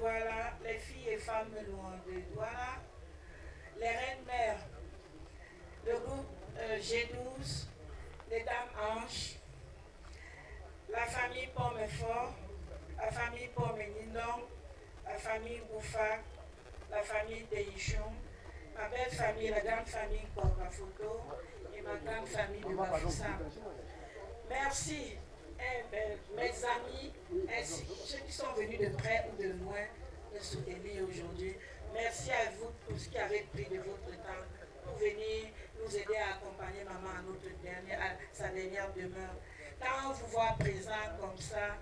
Douala, les filles et femmes loin de Douala, les reines-mères, le groupe G12, les dames Anges, la famille Pommefort, la famille Pommenindong, la famille Boufa, la famille Deichon, ma belle famille, la grande famille Kokafoto et ma grande famille de Bafoussam. Merci, mes amis, ainsi que ceux qui sont venus de près ou de loin me soutenir aujourd'hui. Merci à vous tous qui avez pris de votre temps pour venir nous aider à accompagner maman à sa dernière demeure. Quand on vous voit présent comme ça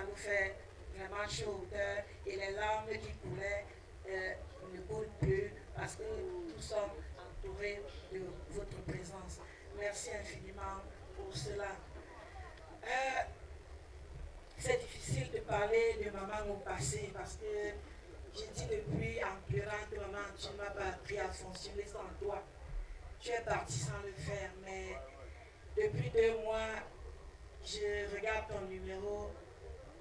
nous fait vraiment chaud au cœur et les larmes qui coulaient ne coulent plus parce que nous sommes entourés de votre présence. Merci infiniment pour cela. C'est difficile de parler de maman au passé parce que j'ai dit depuis en pleurant que maman, tu ne m'as pas appris à fonctionner sans toi. Tu es partie sans le faire, mais depuis 2 mois, je regarde ton numéro,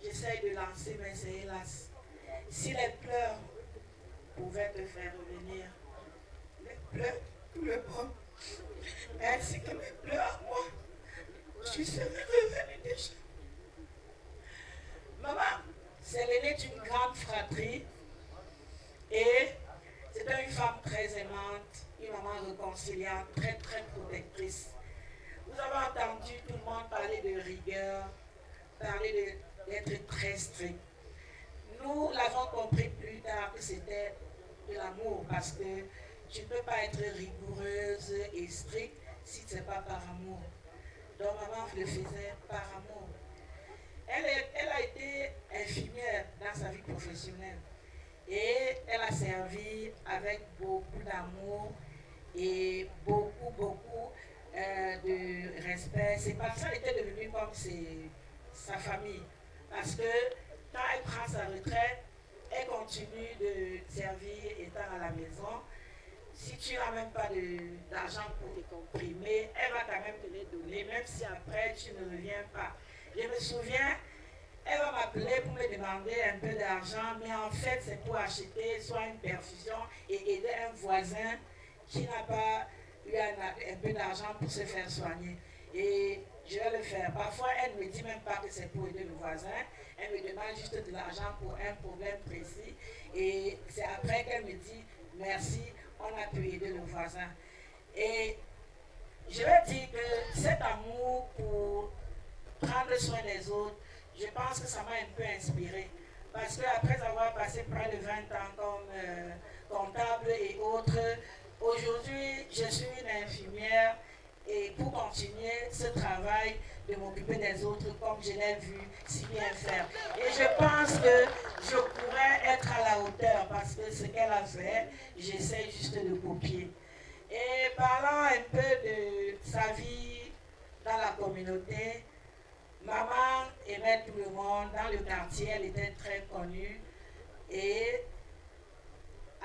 j'essaie de lancer, mais c'est hélas. Si les pleurs pouvaient te faire revenir, les pleurs, tout le monde, ainsi que mes pleurs, moi, je serais revenue déjà. Maman, c'est l'aînée d'une grande fratrie et c'était une femme très aimante, une maman réconciliante, très très protectrice. Vous avez entendu tout le monde parler de rigueur, parler d'être très strict. Nous l'avons compris plus tard que c'était de l'amour parce que tu ne peux pas être rigoureuse et stricte si ce n'est pas par amour. Donc maman le faisait par amour. Elle a été infirmière dans sa vie professionnelle et elle a servi avec beaucoup d'amour et beaucoup de respect. C'est parce qu'elle était devenue comme sa famille. Parce que quand elle prend sa retraite, elle continue de servir étant à la maison. Si tu n'as même pas d'argent pour te comprimer, elle va quand même te les donner, même si après tu ne reviens pas. Je me souviens, elle va m'appeler pour me demander un peu d'argent, mais en fait c'est pour acheter soit une perfusion et aider un voisin qui n'a pas eu un peu d'argent pour se faire soigner. Et je vais le faire. Parfois, elle ne me dit même pas que c'est pour aider le voisin. Elle me demande juste de l'argent pour un problème précis. Et c'est après qu'elle me dit merci, on a pu aider le voisin. Et je vais dire que cet amour pour prendre soin des autres, je pense que ça m'a un peu inspirée. Parce qu'après avoir passé près de 20 ans comme comptable et autres, aujourd'hui, je suis une infirmière et pour continuer ce travail de m'occuper des autres comme je l'ai vu si bien faire. Et je pense que je pourrais être à la hauteur parce que ce qu'elle a fait, j'essaie juste de copier. Et parlant un peu de sa vie dans la communauté, maman aimait tout le monde. Dans le quartier, elle était très connue. Et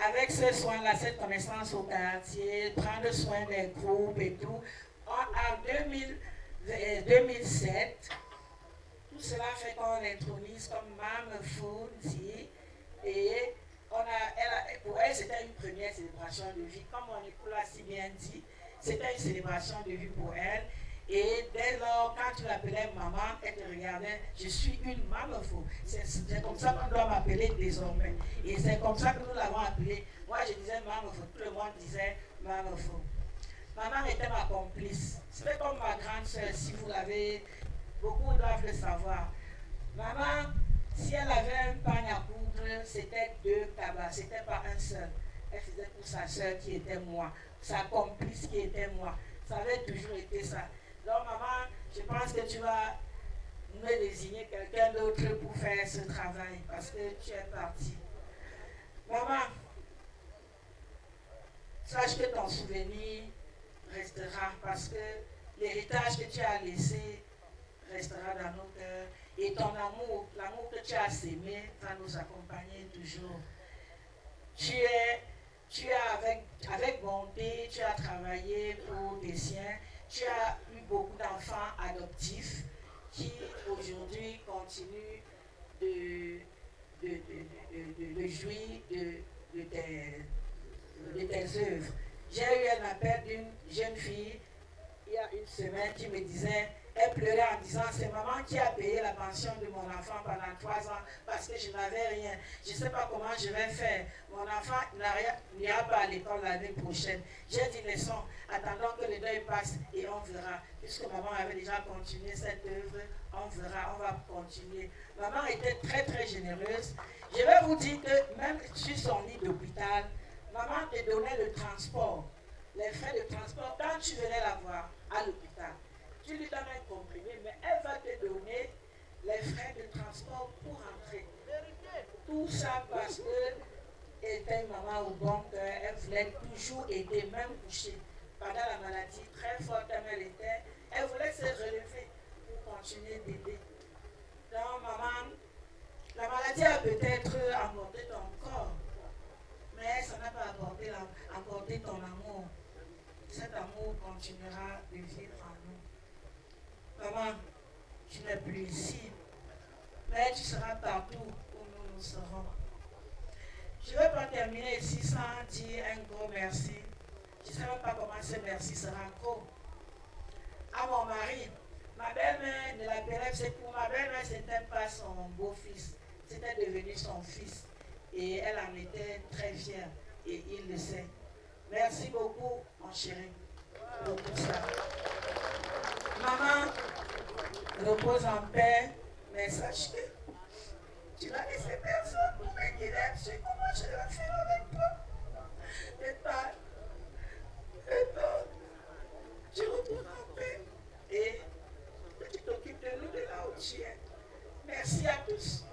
avec ce soin-là, cette connaissance au quartier, prendre soin des groupes et tout, en 2007, tout cela fait qu'on l'intronise comme Mme Foundi. Et pour elle, c'était une première célébration de vie. Comme mon époux l'a si bien dit, c'était une célébration de vie pour elle. Et dès lors, quand tu l'appelais maman, elle te regardait, je suis une maman fou. C'est comme ça qu'on doit m'appeler désormais. Et c'est comme ça que nous l'avons appelée. Moi, je disais maman fou, tout le monde disait maman fou. Maman était ma complice. C'était comme ma grande soeur, si vous l'avez, beaucoup doivent le savoir. Maman, si elle avait un pagne à coudre, c'était 2 cabas, c'était pas un seul. Elle faisait pour sa soeur qui était moi, sa complice qui était moi. Ça avait toujours été ça. Donc maman, je pense que tu vas me désigner quelqu'un d'autre pour faire ce travail parce que tu es partie. Maman, sache que ton souvenir restera parce que l'héritage que tu as laissé restera dans nos cœurs et ton amour, l'amour que tu as sémé va nous accompagner toujours. Tu as avec bonté, tu as travaillé pour tes siens, tu as eu beaucoup d'enfants adoptifs qui aujourd'hui continuent de de jouir de tes œuvres. J'ai eu un appel d'une jeune fille il y a une semaine qui me disait, elle pleurait en disant, c'est maman qui a payé la pension de mon enfant pendant 3 ans parce que je n'avais rien. Je ne sais pas comment je vais faire. Mon enfant n'ira pas à l'école l'année prochaine. J'ai dit, laissons, attendons que le deuil passe et on verra. Puisque maman avait déjà continué cette œuvre, on verra, on va continuer. Maman était très très généreuse. Je vais vous dire que même sur son lit d'hôpital, maman te donnait le transport, les frais de transport quand tu venais la voir à l'hôpital. Tu lui donnes un comprimé, mais elle va te donner les frais de transport pour rentrer. Tout ça parce qu'elle était une maman au bon cœur, elle voulait toujours aider, même coucher. Pendant la maladie, très forte comme elle était, elle voulait se relever pour continuer d'aider. Donc maman, la maladie a peut-être emporté ton corps, mais ça n'a pas emporté ton amour. Cet amour continuera de vivre en nous. Maman, tu n'es plus ici, mais tu seras partout où nous serons. Je ne vais pas terminer ici sans dire un gros merci. Je ne sais même pas comment ce merci sera gros. À mon mari, ma belle-mère ne l'appelait, c'est pour ma belle-mère, ce n'était pas son beau-fils, c'était devenu son fils. Et elle en était très fière, et il le sait. Merci beaucoup, mon chéri, pour tout ça. Maman, repose en paix, mais sache que tu n'as laissé personne pour me guider. Je sais comment je vais faire avec toi. Et toi, tu reposes en paix et tu t'occupes de nous de là où tu es. Merci à tous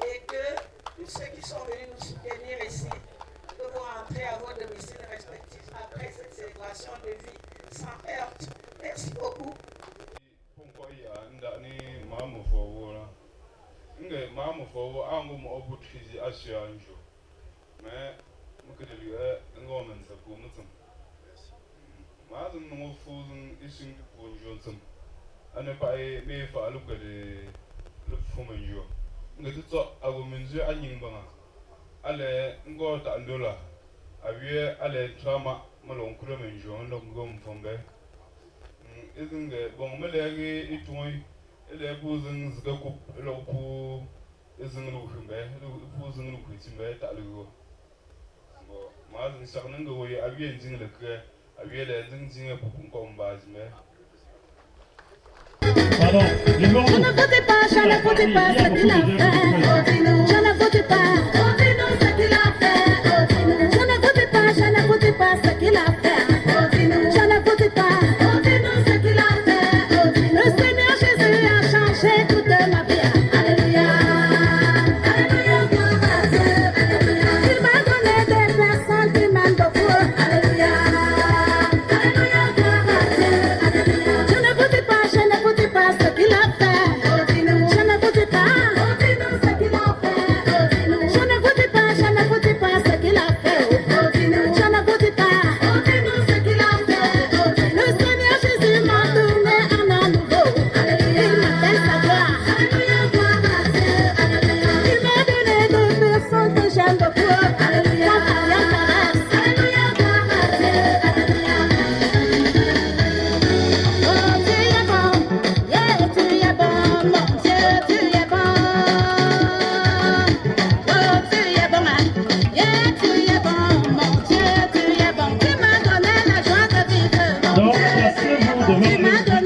et que tous ceux qui sont venus nous soutenir ici, que vous rentrez à vos domiciles respectifs après cette célébration de vie sans heurte. Merci beaucoup. Ale ngo ta ndola awie ale trama malon kuro menjo ndo ngom fombe izinge bon melege itoi ele buzin zga ku lo ku izin lu khimbe lu buzin lu khimbe ta lu bo mazin saknan go yi awie nzin le ke awie le nzin nzin ku ko mbazme. Pardon, je ne votais pas, je ne votais pas ce qu'il a fait. Je ne votais pas, ce qu'il a fait. Je ne votais pas, je ne votais pas ce qu'il a fait. Je ne votais pas, ce qu'il a fait. Le Seigneur Jésus a changé toute ma vie. Alléluia, alléluia, gloire à Dieu. Il m'a donné des personnes qui m'aiment beaucoup. Alléluia, alléluia, gloire à Dieu. Je ne votais pas, je ne votais pas ce qu'il a fait. Je ne votais pas ce qu'il a fait. Je ne votais pas, je ne votais pas ce qu'il a fait. Je ne votais pas ce qu'il a fait. Le Seigneur Jésus m'a donné un an nouveau. Il m'a fait sa gloire. Il m'a donné deux personnes que j'aime beaucoup. Alléluia, alléluia, gloire à Dieu. Oh, tu es bon, yeah, tu es bon, mon Dieu, tu es bon. Oh, tu es bon, yeah, tu es bon, mon Dieu, tu es bon. Tu m'as donné la joie de vivre, mon Dieu. Tu m'as donné.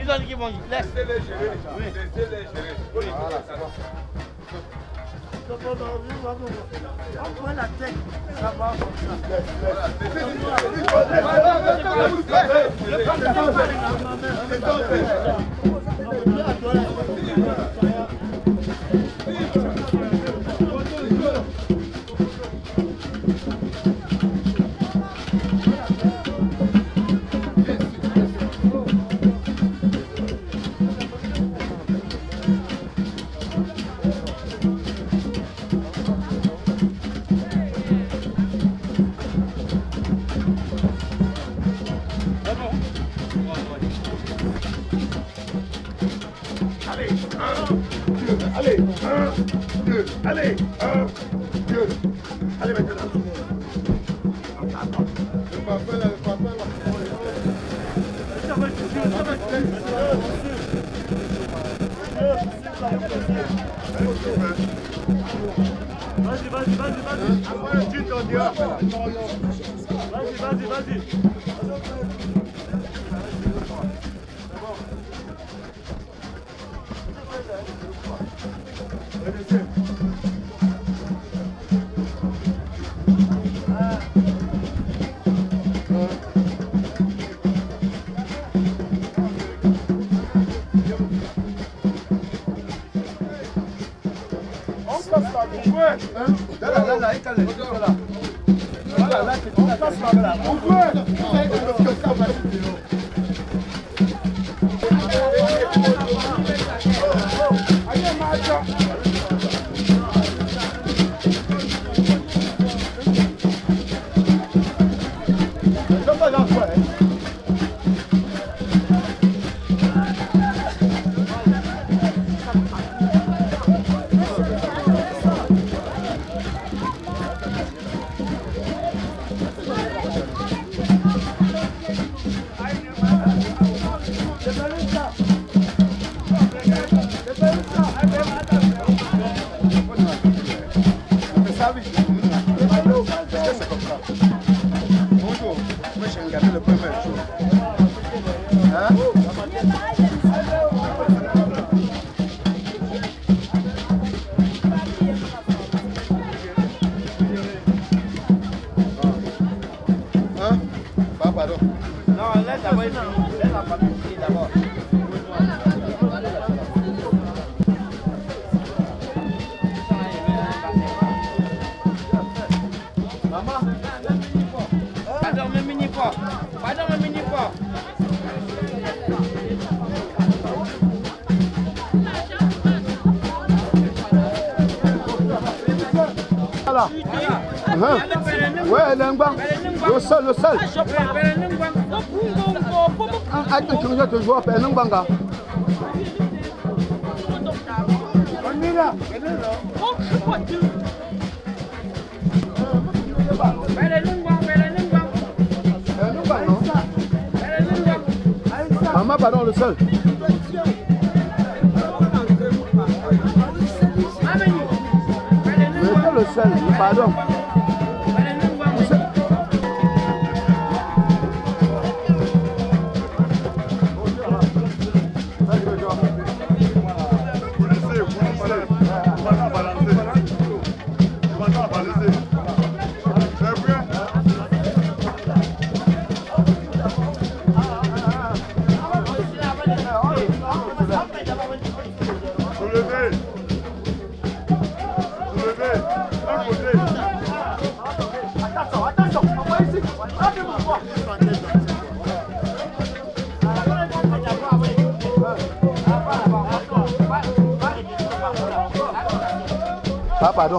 Ils ont dit qu'ils vont laisser-les gérer. Laissez-les gérer. Voilà, c'est bon. On prend la tête, ça va comme Allez, 1, 2, allez, 1, 2, allez maintenant. Le papa là. Vas-y. Tu t'en diras. Vas-y. Ouais, le seul. Maman, pardon, le seul. Le seul, pardon. Ah, pardon.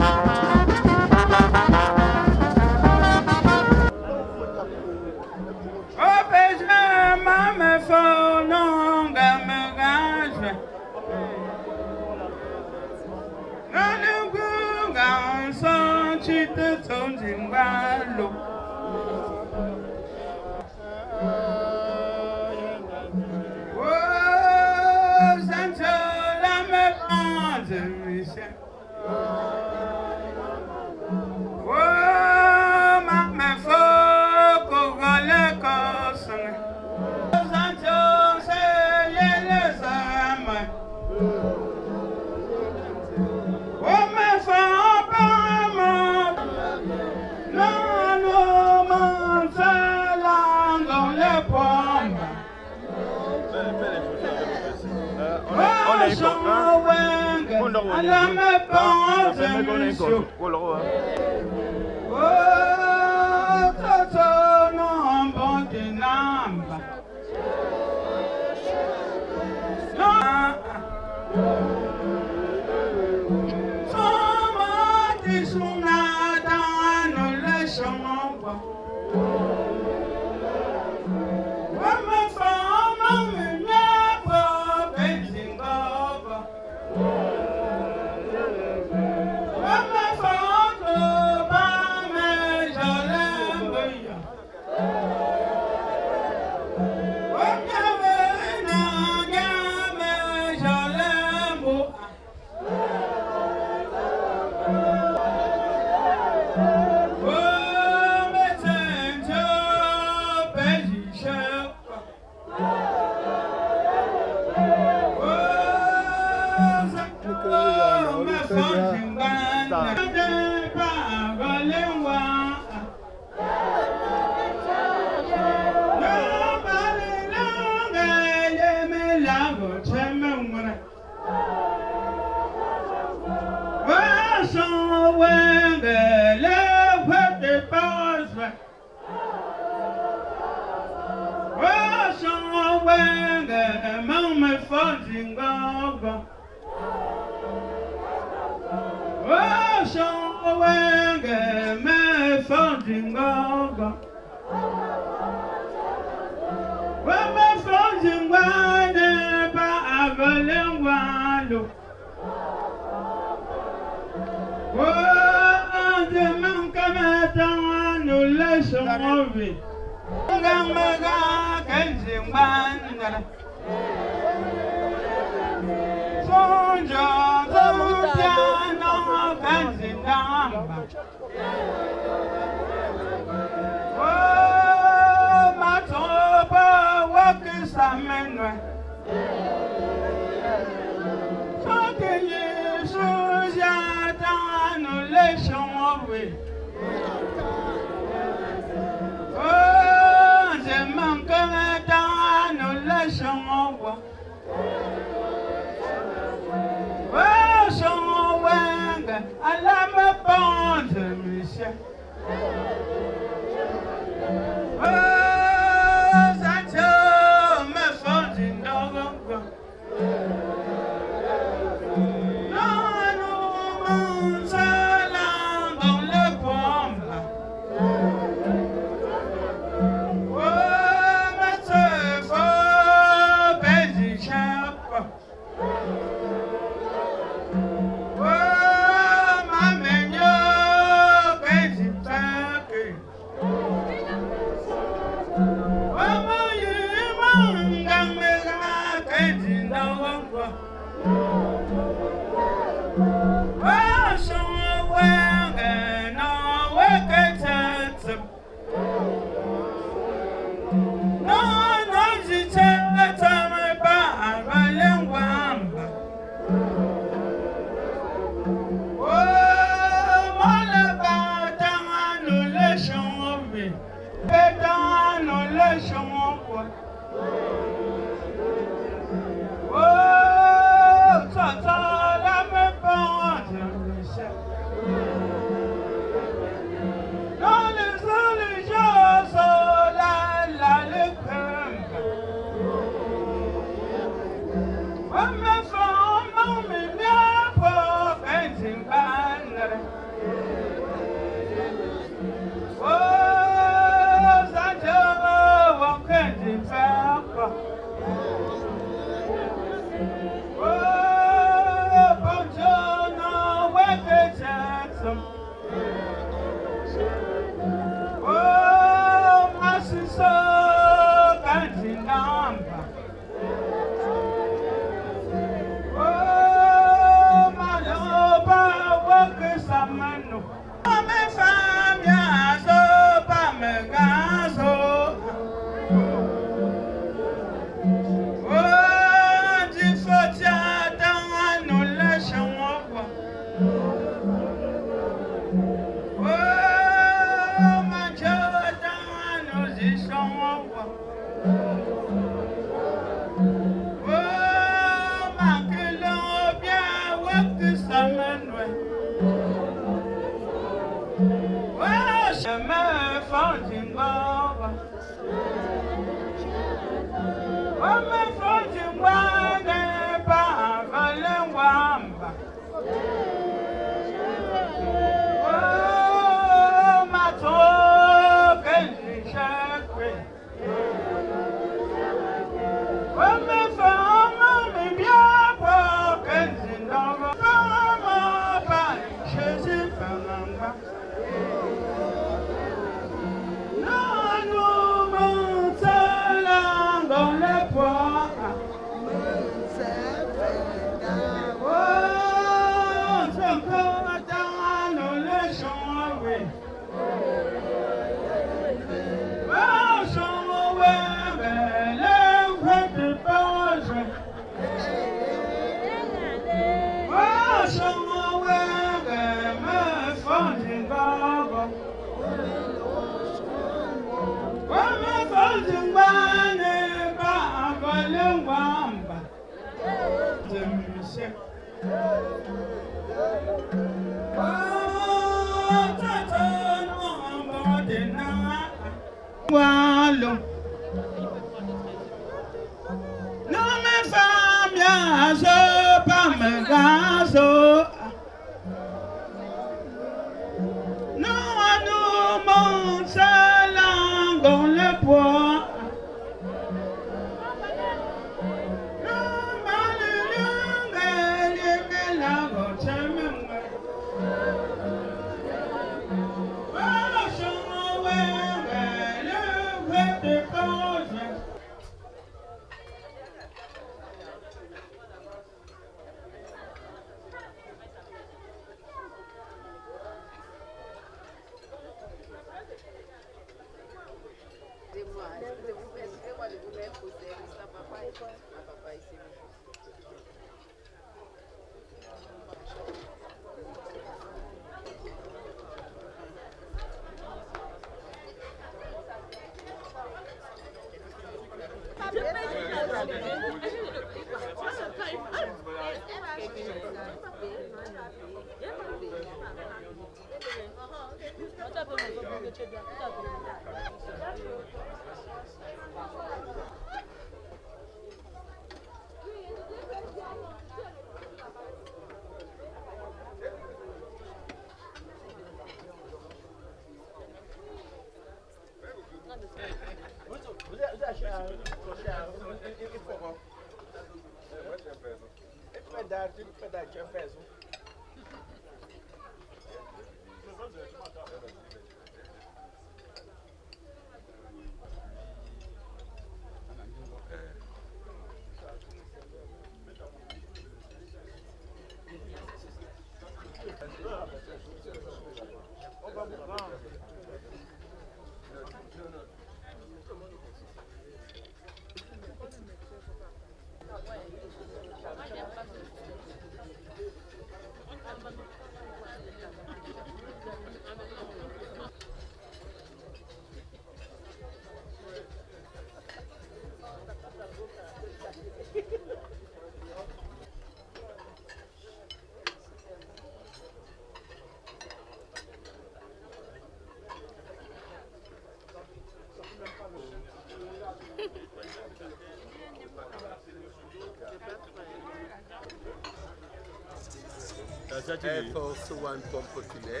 Air Force One Pompe Filet.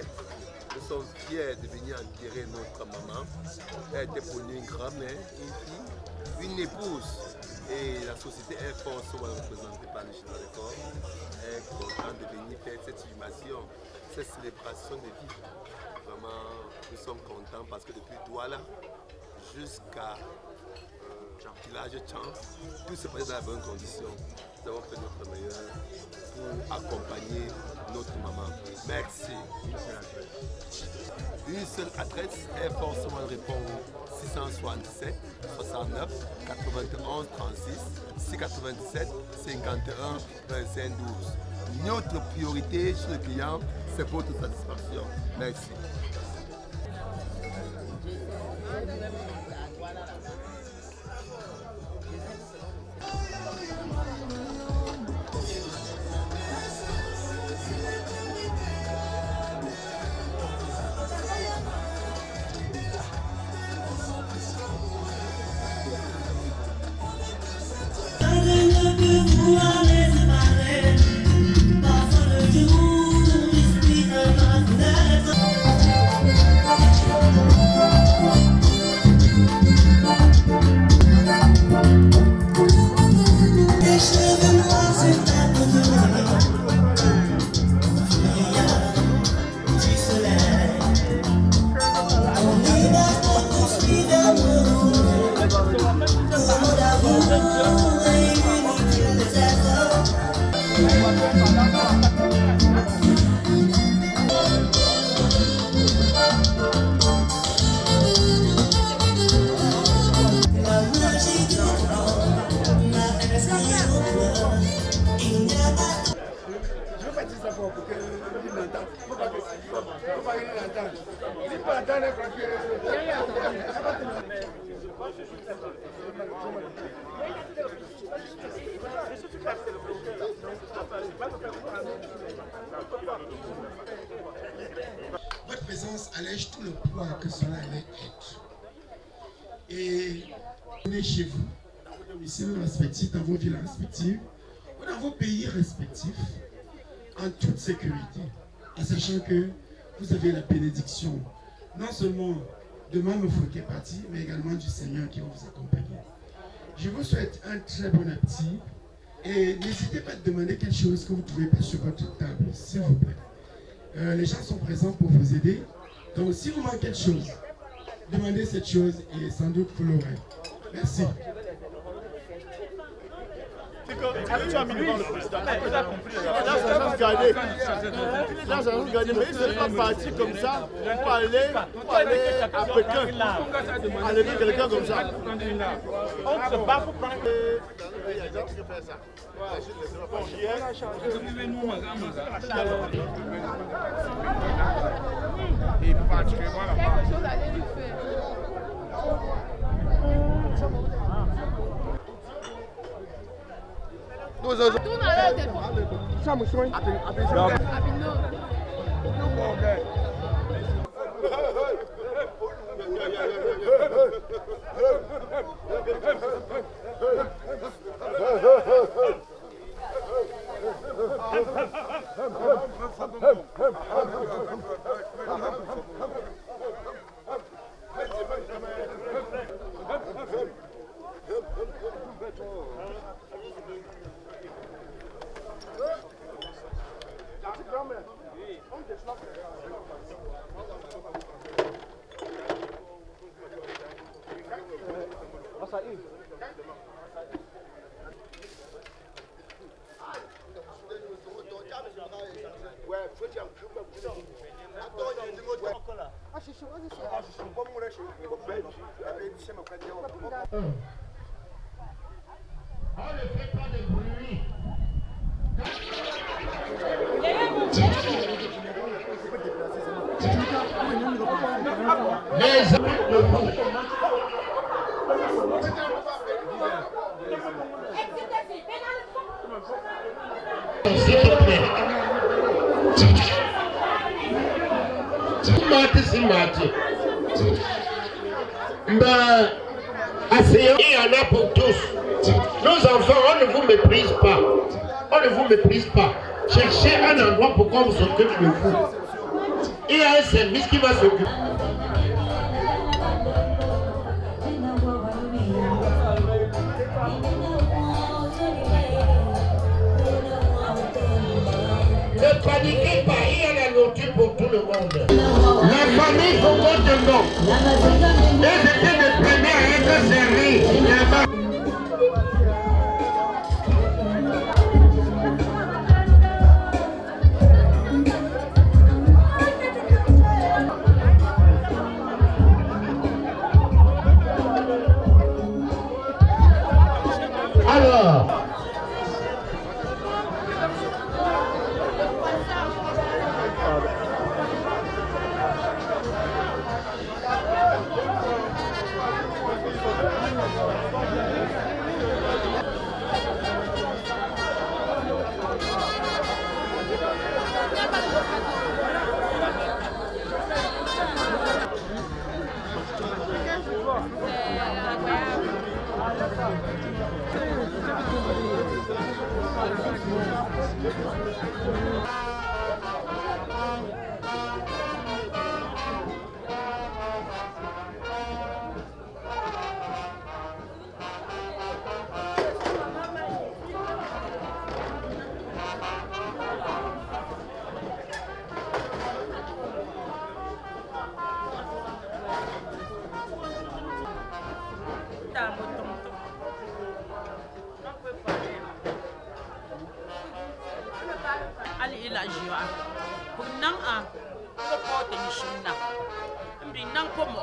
Nous sommes fiers de venir enterrer notre maman. Elle était pour nous une grand-mère, une fille, une épouse. Et la société Air Force One, représentée par le général de corps, est content de venir faire cette inhumation, cette célébration de vie. Vraiment, nous sommes contents parce que depuis Douala jusqu'à village Tchan, tout se passe dans la bonne condition. nous avons fait notre meilleur pour accompagner notre maman. Merci. Une seule adresse est forcément répondre 667 69 91 36 697 51 25 12. Notre priorité sur le client, c'est votre satisfaction. Merci. Votre présence allège tout le poids que cela allait être. Et venez chez vous, dans vos domiciles respectifs, dans vos villes respectives, ou dans vos pays respectifs, en toute sécurité, en sachant que vous avez la bénédiction, non seulement de Mme Fouquet-Parti, mais également du Seigneur qui va vous accompagner. Je vous souhaite un très bon appétit et n'hésitez pas à demander quelque chose que vous trouvez pas sur votre table, s'il vous plaît. Les gens sont présents pour vous aider. Donc, si vous manquez quelque chose, demandez cette chose et sans doute vous l'aurez. Merci. Tu as mis devant le président. Il a compris. Là, ça va gagner. Là, ça va gagner. Mais il ne sont pas partis comme ça pour aller à Pékin. Enlever quelqu'un comme ça. On se bat pour prendre. Il y a des gens qui font ça. Et particulièrement là-bas. Quelque chose allait lui faire. Tourne alors au téléphone. Abino. On ne fait pas de bruit. Les amis debout. S'il te plaît. Mati. Ben, asseyons, il y en a pour tous. Nos enfants, on ne vous méprise pas. On ne vous méprise pas. Cherchez un endroit pour qu'on s'occupe de vous. Il y a un service qui va s'occuper. Ne paniquez pas, il y a la nourriture pour tout le monde. La famille pour votre nom. Elles étaient les premières à être servies.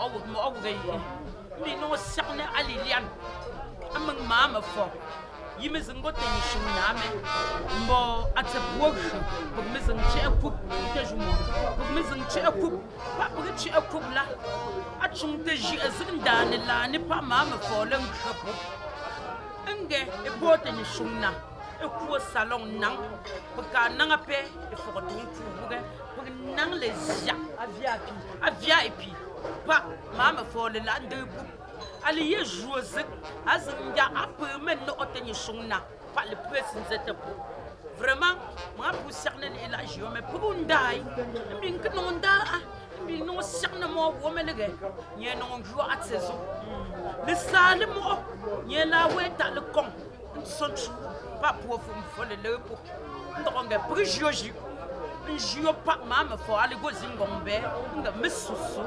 mo gay mi no sakne alilian amang mama fo yimi zingo teni shumname mbo atsebuok bug mi zing che akup tejumo bug mi zing che akup pa bug che akup la achung te ji azinda ne la ni pa mama fo len khapu nge e bote ni shumna e ku salon nang baka nanga pe e fo ton tu buge bug nang le ja avia epi pa mama fo le la nde bu ali ye jouzik azimja ape men no oteni shungna pa le president zetepo vraiment moi pour cerner la jio mais pour ndai mbin knonda mbin no cerner mo wo melege nye no njo at saison le sale mo nye la weta le con sonchu pa pour fo le po ndonga pour joji njio pa mama fo ali go zingombe nga misusu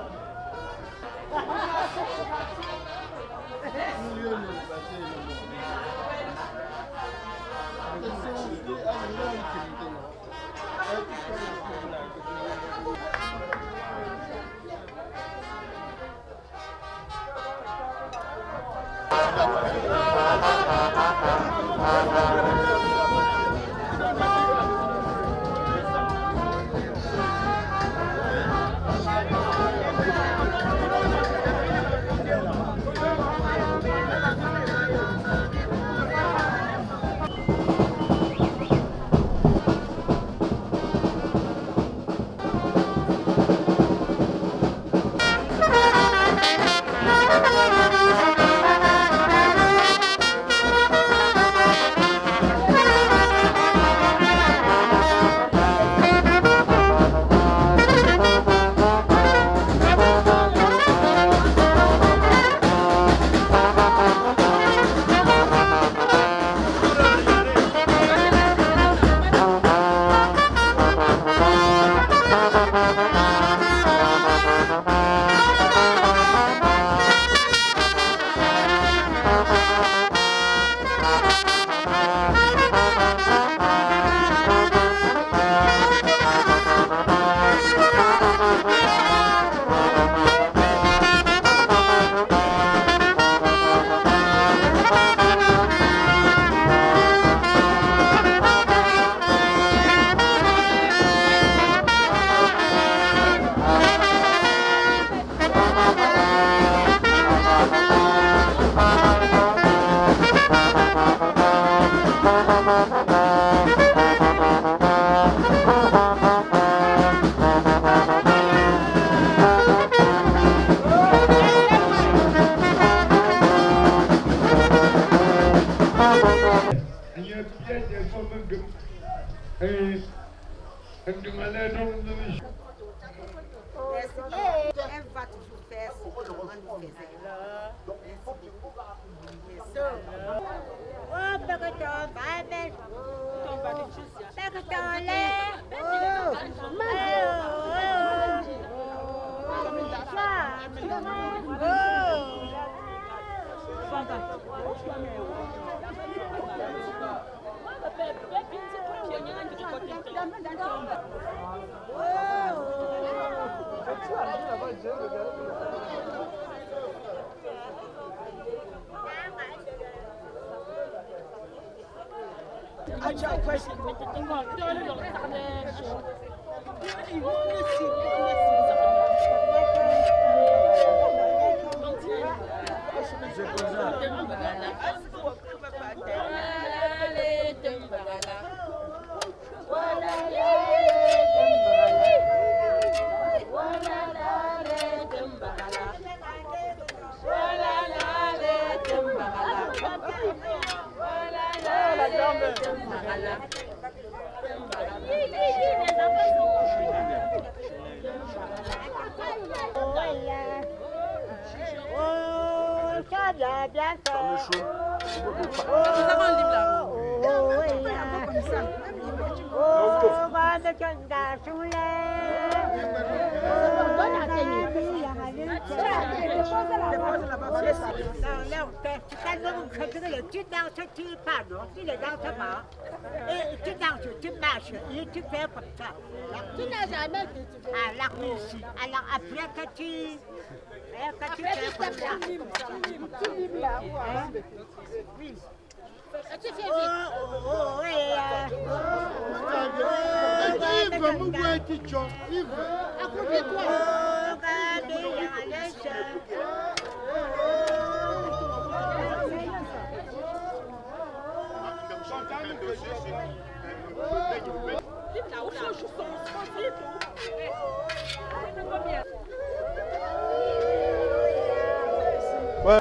Tu danses, tu pas, non? Tu ne danses pas. Et tu danses, tu marches, et tu fais comme ça. Tu n'as jamais fait ça. Alors, ici. Alors, après que tu fais comme ça. Tu limes là. Oui. Tu fais vite. Oh, oui. Yves, mon gars, Yves. Accroche-toi. Ouais.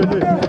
gêner.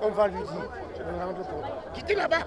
On va lui dire, je vais me rendre compte. Quittez là-bas.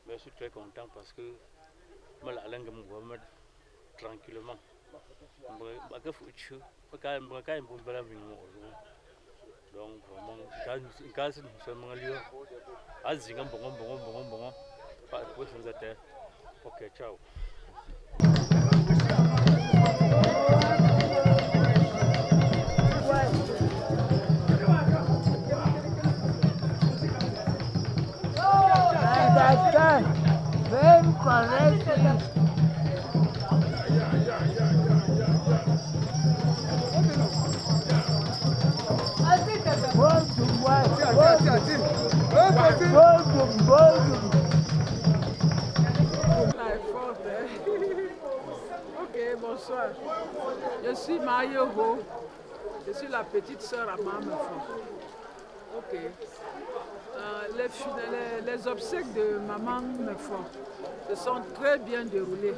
Mais je suis très content parce que je suis Mohamed tranquillement. Donc vraiment, quand nous sommes ok, ciao. Ok, bonsoir. Je suis Mayoho. Je suis la petite sœur à Mamefort. Ok. Les obsèques de Maman Mefort se sont très bien déroulées.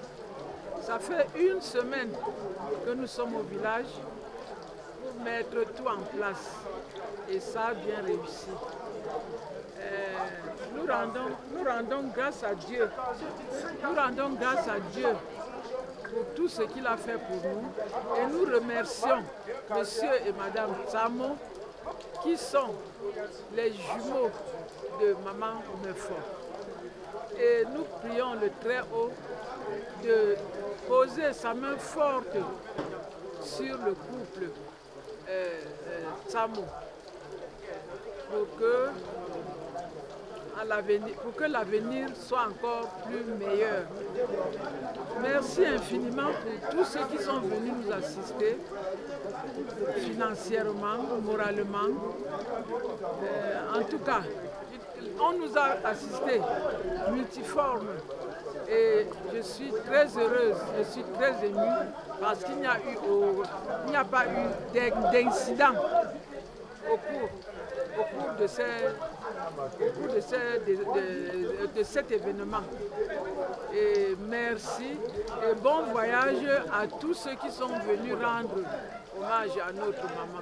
Ça fait une semaine que nous sommes au village pour mettre tout en place. Et ça a bien réussi. Nous rendons grâce à Dieu. Nous rendons grâce à Dieu pour tout ce qu'il a fait pour nous. Et nous remercions Monsieur et Madame Tsamo qui sont les jumeaux de Maman Mefort. Et nous prions le Très-Haut de poser sa main forte sur le couple Tsamo pour que l'avenir soit encore plus meilleur. Merci infiniment pour tous ceux qui sont venus nous assister, financièrement, moralement. En tout cas, on nous a assistés multiformes et je suis très heureuse, je suis très émue parce qu'il n'y a pas eu d'incident au cours de cet événement. Et merci et bon voyage à tous ceux qui sont venus rendre hommage à notre maman.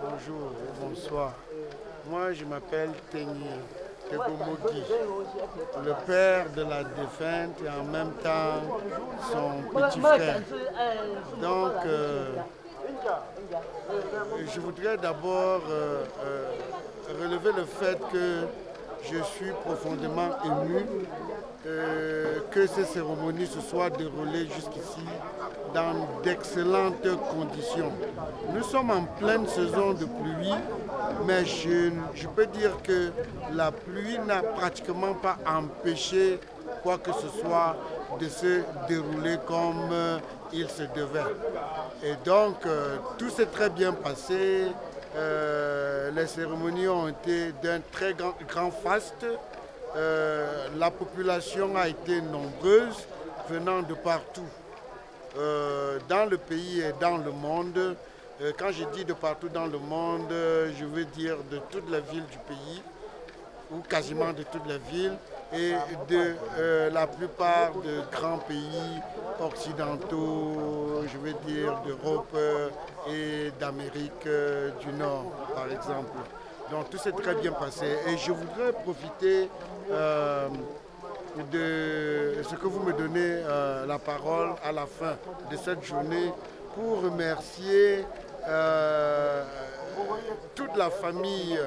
Bonjour, bonsoir. Moi, je m'appelle Tenyi Tegomogi, le père de la défunte et en même temps son petit frère. Donc, je voudrais d'abord relever le fait que je suis profondément ému que ces cérémonies se soient déroulées jusqu'ici dans d'excellentes conditions. Nous sommes en pleine saison de pluie, mais je peux dire que la pluie n'a pratiquement pas empêché quoi que ce soit de se dérouler comme il se devait. Et donc, tout s'est très bien passé. Les cérémonies ont été d'un très grand faste. La population a été nombreuse, venant de partout, dans le pays et dans le monde. Quand je dis de partout dans le monde, je veux dire de toutes les villes du pays, ou quasiment de toutes les villes, et de la plupart de grands pays occidentaux, je veux dire d'Europe et d'Amérique du Nord, par exemple. Donc tout s'est très bien passé. Et je voudrais profiter de ce que vous me donnez la parole à la fin de cette journée pour remercier toute la famille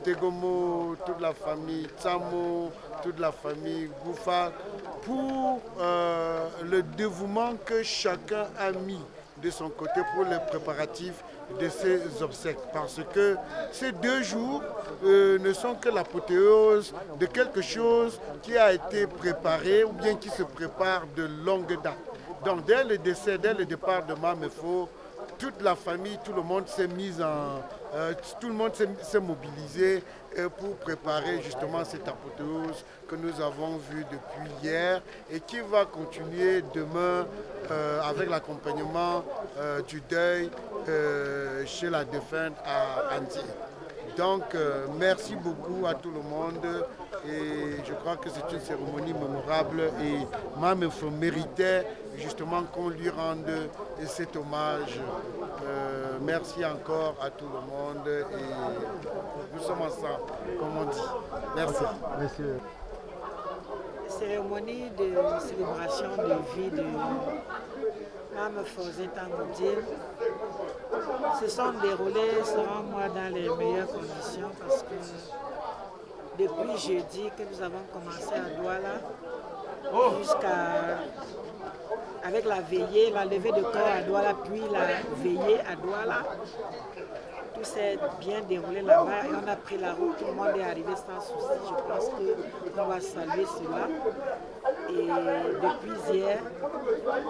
Tegomo, toute la famille Tsamo, toute la famille Goufa pour le dévouement que chacun a mis de son côté pour les préparatifs de ces obsèques. Parce que ces 2 jours ne sont que l'apothéose de quelque chose qui a été préparé ou bien qui se prépare de longue date. Donc dès le décès, dès le départ de Mamefo, toute la famille, tout le monde s'est mobilisé pour préparer justement cette apothéose que nous avons vue depuis hier et qui va continuer demain avec l'accompagnement du deuil chez la défunte à Andy. Donc merci beaucoup à tout le monde et je crois que c'est une cérémonie mémorable et Mamefo méritait justement qu'on lui rende cet hommage. Merci encore à tout le monde et nous sommes ensemble, comme on dit. Merci. Merci. Cérémonie de célébration de vie de Mamefo Zentangoudine se sont déroulées, selon moi, dans les meilleures conditions parce que depuis jeudi que nous avons commencé à Douala jusqu'à avec la veillée, la levée de corps à Douala, puis la veillée à Douala. Tout s'est bien déroulé là-bas et on a pris la route, tout le monde est arrivé sans souci. Je pense qu'on va saluer cela. Et depuis hier,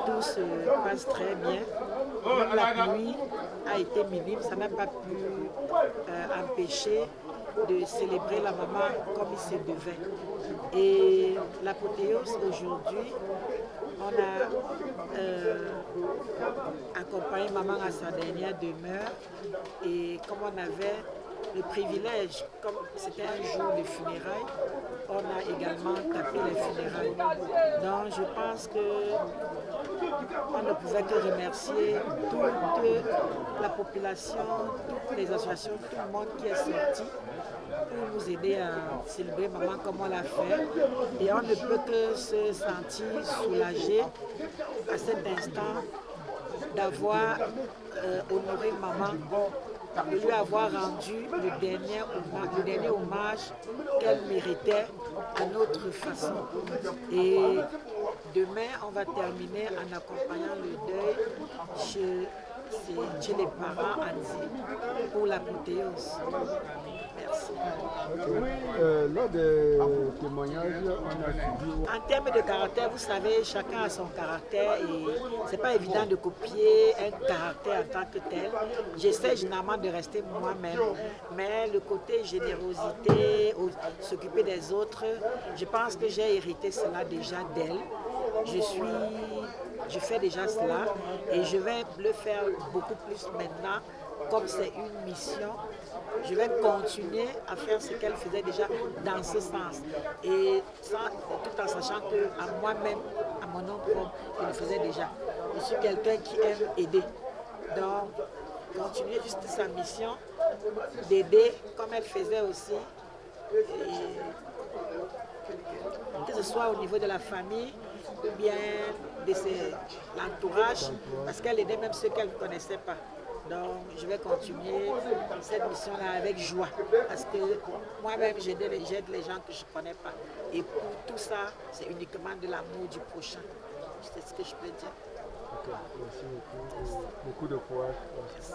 tout se passe très bien. Même la pluie a été minime, ça n'a pas pu empêcher de célébrer la maman comme il se devait. Et l'apothéose aujourd'hui, on a accompagné maman à sa dernière demeure et comme on avait le privilège, comme c'était un jour de funérailles, on a également tapé les funérailles. Donc je pense qu'on ne pouvait que remercier toute la population, toutes les associations, tout le monde qui est sorti pour nous aider à célébrer maman comme on l'a fait. Et on ne peut que se sentir soulagé à cet instant d'avoir honoré maman, de lui avoir rendu le dernier hommage qu'elle méritait à notre façon. Et demain, on va terminer en accompagnant le deuil chez les parents Anzi pour l'apothéose. Merci. Lors des témoignages, on a suivi... En termes de caractère, vous savez, chacun a son caractère et c'est pas évident de copier un caractère en tant que tel. J'essaie généralement de rester moi-même, mais le côté générosité, s'occuper des autres, je pense que j'ai hérité cela déjà d'elle. Je fais déjà cela et je vais le faire beaucoup plus maintenant. Comme c'est une mission, je vais continuer à faire ce qu'elle faisait déjà dans ce sens. Et ça, tout en sachant qu'à moi-même, à mon nom propre, je le faisais déjà. Je suis quelqu'un qui aime aider. Donc, continuer juste sa mission d'aider comme elle faisait aussi. Et que ce soit au niveau de la famille ou bien de l'entourage, parce qu'elle aidait même ceux qu'elle ne connaissait pas. Donc, je vais continuer cette mission-là avec joie parce que moi-même, j'aide les gens que je ne connais pas. Et pour tout ça, c'est uniquement de l'amour du prochain. C'est ce que je peux dire. Ok, merci beaucoup. Beaucoup de courage. Merci.